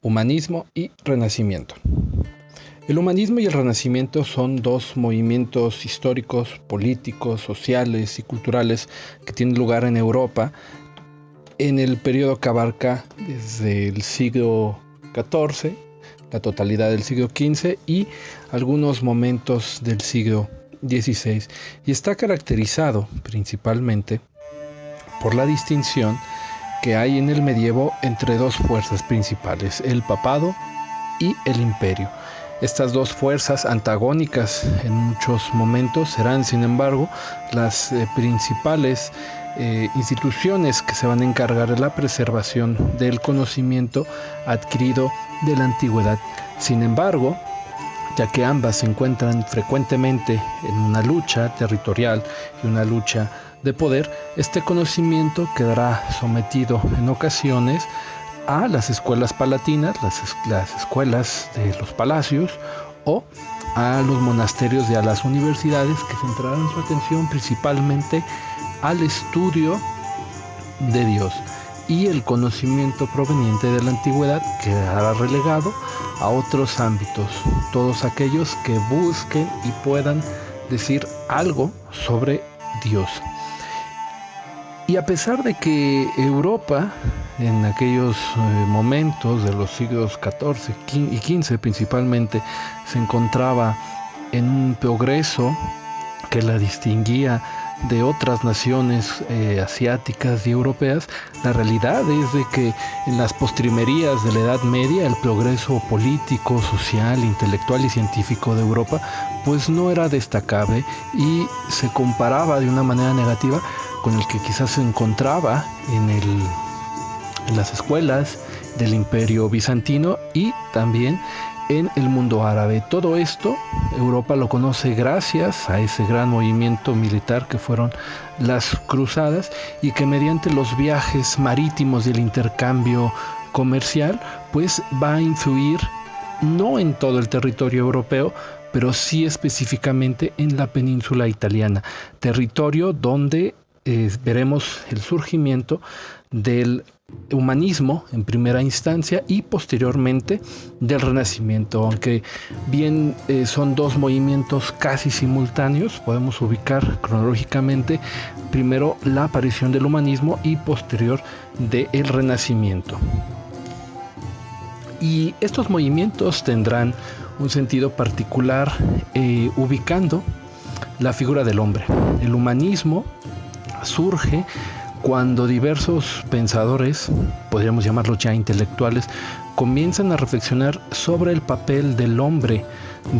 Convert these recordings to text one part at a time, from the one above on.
Humanismo y Renacimiento. El humanismo y el Renacimiento son dos movimientos históricos, políticos, sociales y culturales que tienen lugar en Europa en el periodo que abarca desde el siglo XIV, la totalidad del siglo XV y algunos momentos del siglo XVI, y está caracterizado principalmente por la distinción que hay en el medievo entre dos fuerzas principales, el papado y el imperio. Estas dos fuerzas antagónicas en muchos momentos serán, sin embargo, las principales instituciones que se van a encargar de la preservación del conocimiento adquirido de la antigüedad. Sin embargo, ya que ambas se encuentran frecuentemente en una lucha territorial y una lucha de poder, este conocimiento quedará sometido en ocasiones a las escuelas palatinas, las escuelas de los palacios, o a los monasterios y a las universidades, que centrarán su atención principalmente al estudio de Dios, y el conocimiento proveniente de la antigüedad quedará relegado a otros ámbitos, todos aquellos que busquen y puedan decir algo sobre Dios. Y a pesar de que Europa en aquellos momentos de los siglos XIV y XV principalmente se encontraba en un progreso que la distinguía de otras naciones asiáticas y europeas, la realidad es de que en las postrimerías de la Edad Media el progreso político, social, intelectual y científico de Europa pues no era destacable y se comparaba de una manera negativa con el que quizás se encontraba en las escuelas del Imperio Bizantino y también en el mundo árabe. Todo esto Europa lo conoce gracias a ese gran movimiento militar que fueron las cruzadas, y que mediante los viajes marítimos y el intercambio comercial pues va a influir no en todo el territorio europeo, pero sí específicamente en la península italiana, territorio donde veremos el surgimiento del humanismo en primera instancia y posteriormente del Renacimiento. Aunque bien son dos movimientos casi simultáneos, podemos ubicar cronológicamente primero la aparición del humanismo y posterior del Renacimiento. Y estos movimientos tendrán un sentido particular ubicando la figura del hombre. El humanismo surge cuando diversos pensadores, podríamos llamarlos ya intelectuales, comienzan a reflexionar sobre el papel del hombre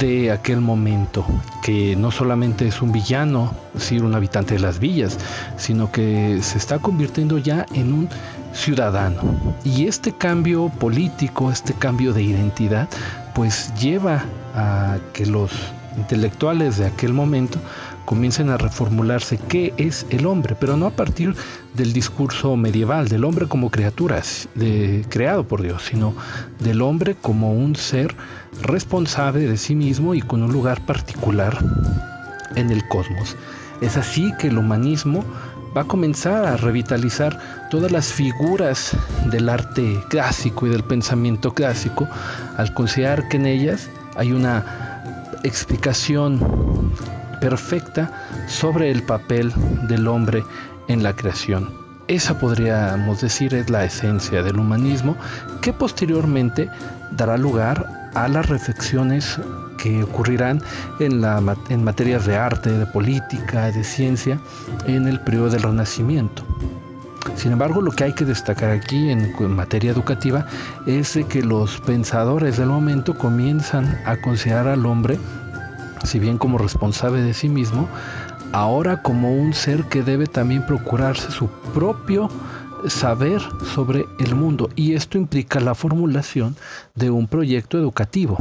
de aquel momento, que no solamente es un villano, es decir, un habitante de las villas, sino que se está convirtiendo ya en un ciudadano. Y este cambio político, este cambio de identidad, pues lleva a que los intelectuales de aquel momento comiencen a reformularse qué es el hombre, pero no a partir del discurso medieval del hombre como criatura creado por Dios, sino del hombre como un ser responsable de sí mismo y con un lugar particular en el cosmos. Es así que el humanismo va a comenzar a revitalizar todas las figuras del arte clásico y del pensamiento clásico, al considerar que en ellas hay una explicación perfecta sobre el papel del hombre en la creación. Esa, podríamos decir, es la esencia del humanismo, que posteriormente dará lugar a las reflexiones que ocurrirán en materias de arte, de política, de ciencia en el periodo del Renacimiento. Sin embargo, lo que hay que destacar aquí en materia educativa es de que los pensadores del momento comienzan a considerar al hombre, si bien como responsable de sí mismo, ahora como un ser que debe también procurarse su propio saber sobre el mundo, y esto implica la formulación de un proyecto educativo.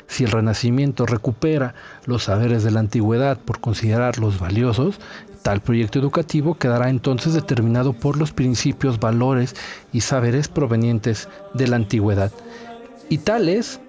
Si el Renacimiento recupera los saberes de la antigüedad por considerarlos valiosos, tal proyecto educativo quedará entonces determinado por los principios, valores y saberes provenientes de la antigüedad. Y tal es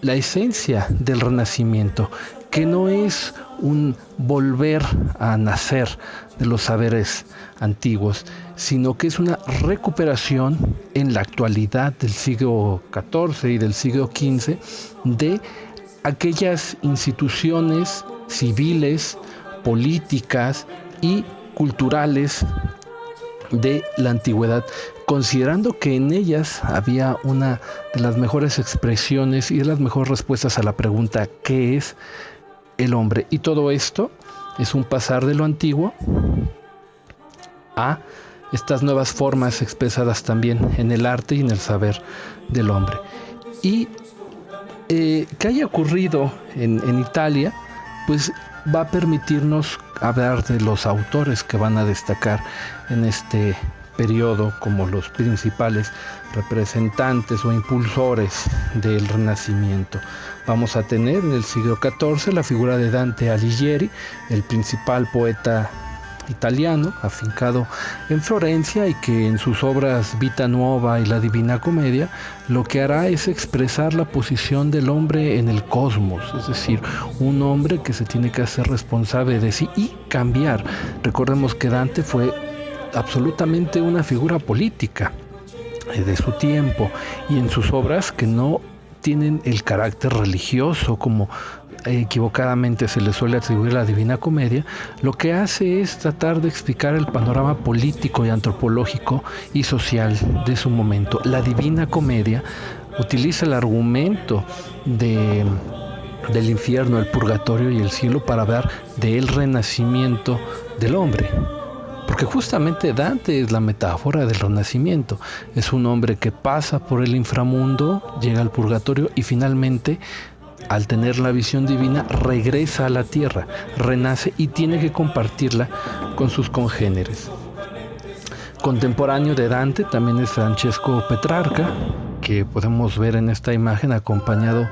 la esencia del Renacimiento, que no es un volver a nacer de los saberes antiguos, sino que es una recuperación en la actualidad del siglo XIV y del siglo XV de aquellas instituciones civiles, políticas y culturales de la antigüedad, considerando que en ellas había una de las mejores expresiones y de las mejores respuestas a la pregunta ¿qué es el hombre? Y todo esto es un pasar de lo antiguo a estas nuevas formas expresadas también en el arte y en el saber del hombre. Y que haya ocurrido en Italia, pues va a permitirnos hablar de los autores que van a destacar en este periodo como los principales representantes o impulsores del Renacimiento. Vamos a tener en el siglo XIV la figura de Dante Alighieri, el principal poeta italiano, afincado en Florencia, y que en sus obras Vita Nuova y la Divina Comedia lo que hará es expresar la posición del hombre en el cosmos, es decir, un hombre que se tiene que hacer responsable de sí y cambiar. Recordemos que Dante fue absolutamente una figura política de su tiempo, y en sus obras que no tienen el carácter religioso como equivocadamente se le suele atribuir a la Divina Comedia, lo que hace es tratar de explicar el panorama político y antropológico y social de su momento. La Divina Comedia utiliza el argumento del infierno, el purgatorio y el cielo para hablar del renacimiento del hombre. Porque justamente Dante es la metáfora del renacimiento. Es un hombre que pasa por el inframundo, llega al purgatorio y finalmente, al tener la visión divina, regresa a la tierra, renace y tiene que compartirla con sus congéneres. Contemporáneo de Dante también es Francesco Petrarca, que podemos ver en esta imagen acompañado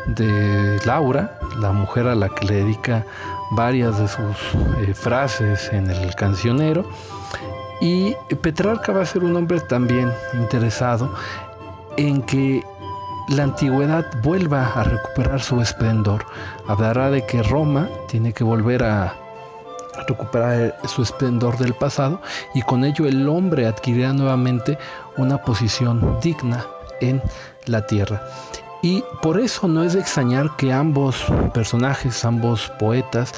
de Laura, la mujer a la que le dedica varias de sus frases en el cancionero. Y Petrarca va a ser un hombre también interesado en que la antigüedad vuelva a recuperar su esplendor. Hablará de que Roma tiene que volver a recuperar su esplendor del pasado, y con ello el hombre adquirirá nuevamente una posición digna en la tierra. Y por eso no es de extrañar que ambos personajes, ambos poetas,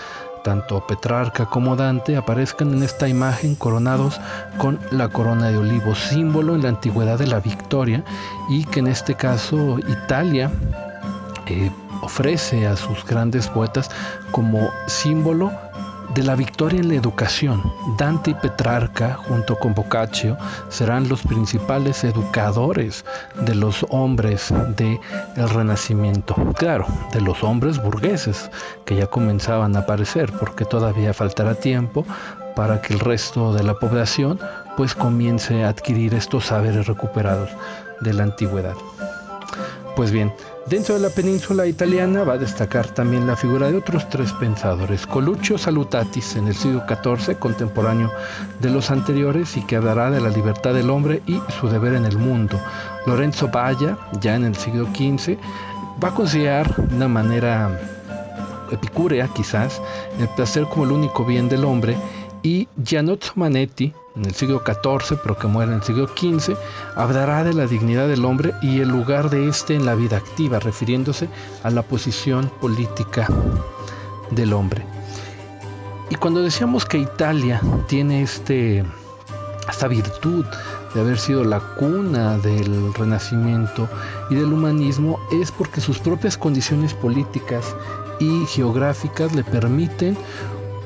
tanto Petrarca como Dante, aparezcan en esta imagen coronados con la corona de olivos, símbolo en la antigüedad de la victoria, y que en este caso Italia ofrece a sus grandes poetas como símbolo de la victoria en la educación. Dante y Petrarca, junto con Boccaccio, serán los principales educadores de los hombres del Renacimiento. Claro, de los hombres burgueses, que ya comenzaban a aparecer, porque todavía faltará tiempo para que el resto de la población pues comience a adquirir estos saberes recuperados de la antigüedad. Pues bien, dentro de la península italiana va a destacar también la figura de otros tres pensadores. Coluccio Salutatis, en el siglo XIV, contemporáneo de los anteriores, y que hablará de la libertad del hombre y su deber en el mundo. Lorenzo Valla, ya en el siglo XV, va a considerar de una manera epicúrea quizás el placer como el único bien del hombre, y Giannozzo Manetti, en el siglo XIV, pero que muere en el siglo XV, hablará de la dignidad del hombre y el lugar de éste en la vida activa, refiriéndose a la posición política del hombre. Y cuando decíamos que Italia tiene esta virtud de haber sido la cuna del Renacimiento y del humanismo, es porque sus propias condiciones políticas y geográficas le permiten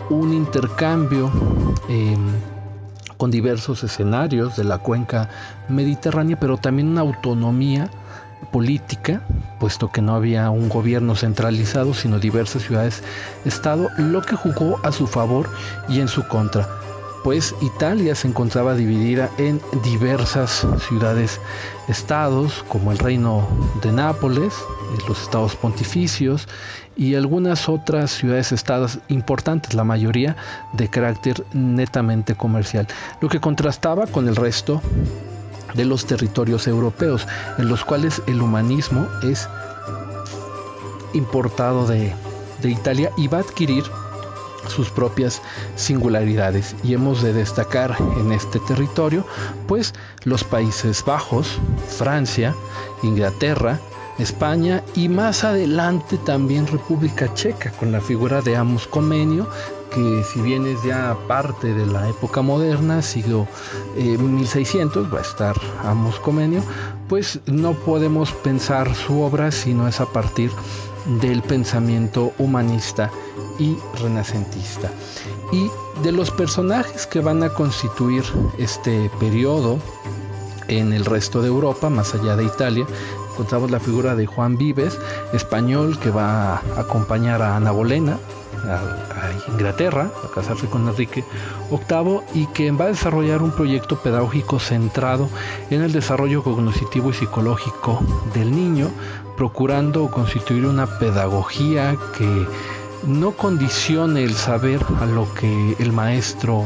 un intercambio con diversos escenarios de la cuenca mediterránea, pero también una autonomía política, puesto que no había un gobierno centralizado, sino diversas ciudades-estado, lo que jugó a su favor y en su contra, pues Italia se encontraba dividida en diversas ciudades-estados, como el Reino de Nápoles, los estados pontificios y algunas otras ciudades-estados importantes, la mayoría de carácter netamente comercial, lo que contrastaba con el resto de los territorios europeos, en los cuales el humanismo es importado de de Italia y va a adquirir sus propias singularidades, y hemos de destacar en este territorio pues los Países Bajos, Francia, Inglaterra, España y más adelante también República Checa, con la figura de Amos Comenius, que si bien es ya parte de la época moderna, siglo 1600, va a estar Amos Comenius, pues no podemos pensar su obra si no es a partir del pensamiento humanista y renacentista. Y de los personajes que van a constituir este periodo en el resto de Europa, más allá de Italia, encontramos la figura de Juan Vives, español, que va a acompañar a Ana Bolena a Inglaterra a casarse con Enrique VIII, y que va a desarrollar un proyecto pedagógico centrado en el desarrollo cognitivo y psicológico del niño, procurando constituir una pedagogía que no condicione el saber a lo que el maestro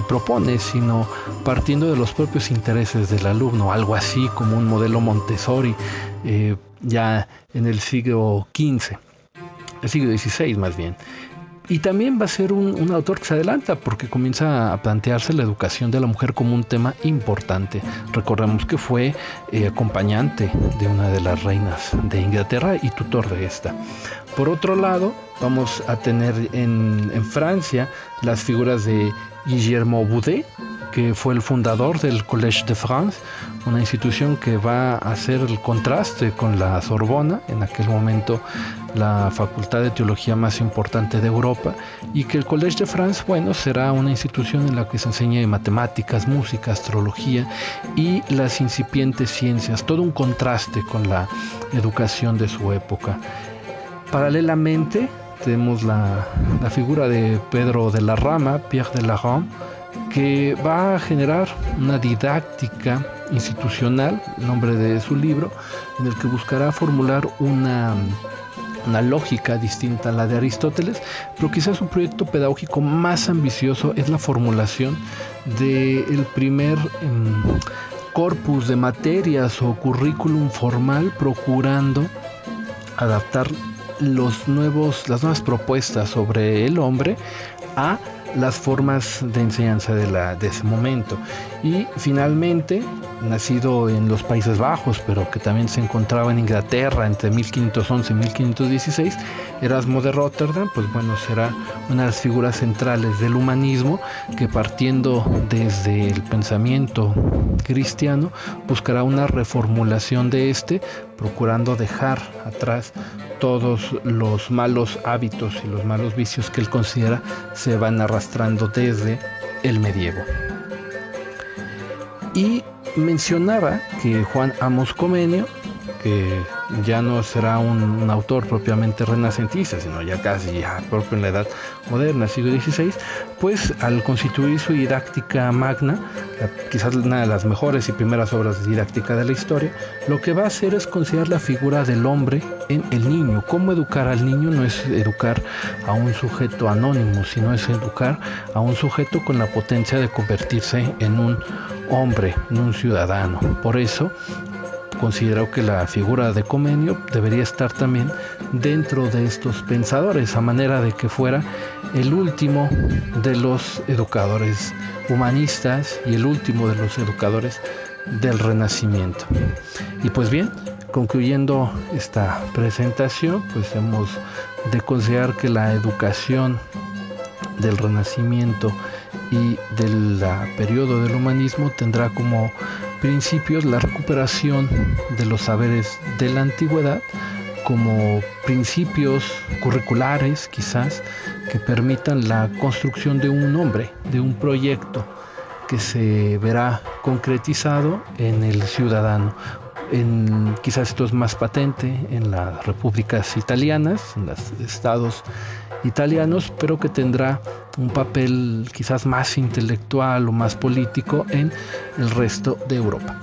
propone, sino partiendo de los propios intereses del alumno, algo así como un modelo Montessori ya en el siglo XV, el siglo XVI más bien. Y también va a ser un autor que se adelanta porque comienza a plantearse la educación de la mujer como un tema importante. Recordemos que fue acompañante de una de las reinas de Inglaterra y tutor de esta. Por otro lado, vamos a tener en Francia las figuras de Guillermo Boudet, que fue el fundador del Collège de France, una institución que va a hacer el contraste con la Sorbona, en aquel momento la facultad de teología más importante de Europa, y que el Collège de France, bueno, será una institución en la que se enseña matemáticas, música, astrología y las incipientes ciencias, todo un contraste con la educación de su época. Paralelamente tenemos la figura de Pedro de la Rama, Pierre de la Rame, que va a generar una didáctica institucional, el nombre de su libro, en el que buscará formular una lógica distinta a la de Aristóteles, pero quizás un proyecto pedagógico más ambicioso es la formulación del primer corpus de materias o currículum formal, procurando adaptar las nuevas propuestas sobre el hombre a las formas de enseñanza de ese momento. Y finalmente, nacido en los Países Bajos, pero que también se encontraba en Inglaterra entre 1511 y 1516, Erasmo de Rotterdam, pues bueno, será una de las figuras centrales del humanismo, que partiendo desde el pensamiento cristiano buscará una reformulación de este, procurando dejar atrás todos los malos hábitos y los malos vicios que él considera se van arrastrando desde el medievo. Y mencionaba que Juan Amos Comenius, que ya no será un autor propiamente renacentista, sino ya casi propio en la edad moderna, siglo XVI, pues al constituir su didáctica magna, quizás una de las mejores y primeras obras de didáctica de la historia, lo que va a hacer es considerar la figura del hombre en el niño. Cómo educar al niño no es educar a un sujeto anónimo, sino es educar a un sujeto con la potencia de convertirse en un hombre, en un ciudadano. Por eso considero que la figura de Comenius debería estar también dentro de estos pensadores, a manera de que fuera el último de los educadores humanistas y el último de los educadores del Renacimiento. Y pues bien, concluyendo esta presentación, pues hemos de considerar que la educación del Renacimiento y del periodo del humanismo tendrá como principios la recuperación de los saberes de la antigüedad como principios curriculares, quizás, que permitan la construcción de un hombre, de un proyecto que se verá concretizado en el ciudadano. Quizás esto es más patente en las repúblicas italianas, en los estados italianos, pero que tendrá un papel quizás más intelectual o más político en el resto de Europa.